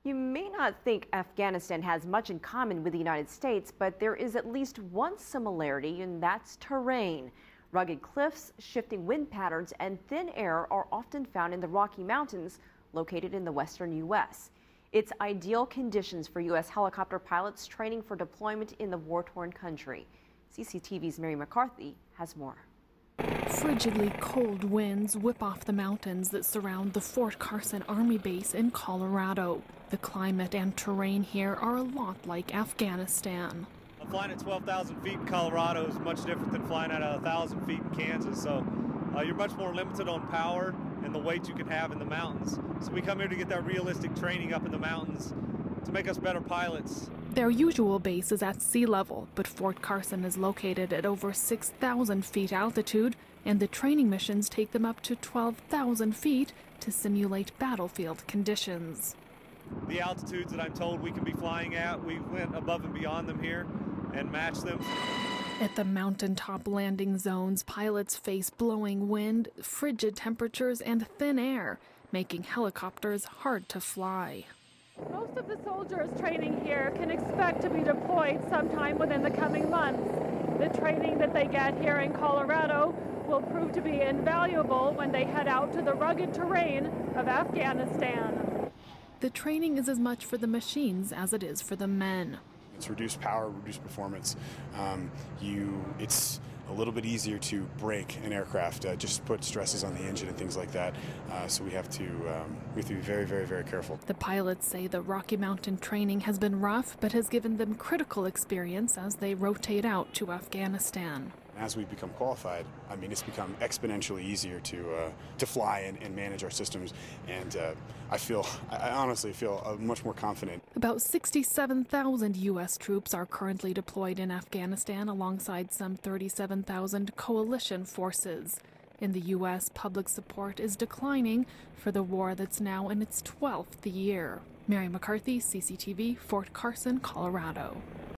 You may not think Afghanistan has much in common with the United States, but there is at least one similarity, and that's terrain. Rugged cliffs, shifting wind patterns, and thin air are often found in the Rocky Mountains, located in the western U.S. It's ideal conditions for U.S. helicopter pilots training for deployment in the war-torn country. CCTV's Mary McCarthy has more. Frigidly cold winds whip off the mountains that surround the Fort Carson Army base in Colorado. The climate and terrain here are a lot like Afghanistan. Flying at 12,000 feet in Colorado is much different than flying at 1,000 feet in Kansas, so you're much more limited on power and the weight you can have in the mountains. So we come here to get that realistic training up in the mountains to make us better pilots. Their usual base is at sea level, but Fort Carson is located at over 6,000 feet altitude, and the training missions take them up to 12,000 feet to simulate battlefield conditions. The altitudes that I'm told we can be flying at, we went above and beyond them here and matched them. At the mountaintop landing zones, pilots face blowing wind, frigid temperatures, and thin air, making helicopters hard to fly. Most of the soldiers training here can expect to be deployed sometime within the coming months. The training that they get here in Colorado will prove to be invaluable when they head out to the rugged terrain of Afghanistan. The training is as much for the machines as it is for the men. It's reduced power, reduced performance. It's a little bit easier to break an aircraft, just put stresses on the engine and things like that. So we have to be very, very, very careful. The pilots say the Rocky Mountain training has been rough, but has given them critical experience as they rotate out to Afghanistan. As we become qualified, I mean, it's become exponentially easier to fly and manage our systems, and I honestly feel much more confident. About 67,000 U.S. troops are currently deployed in Afghanistan alongside some 37,000 coalition forces. In the U.S., public support is declining for the war that's now in its 12th year. Mary McCarthy, CCTV, Fort Carson, Colorado.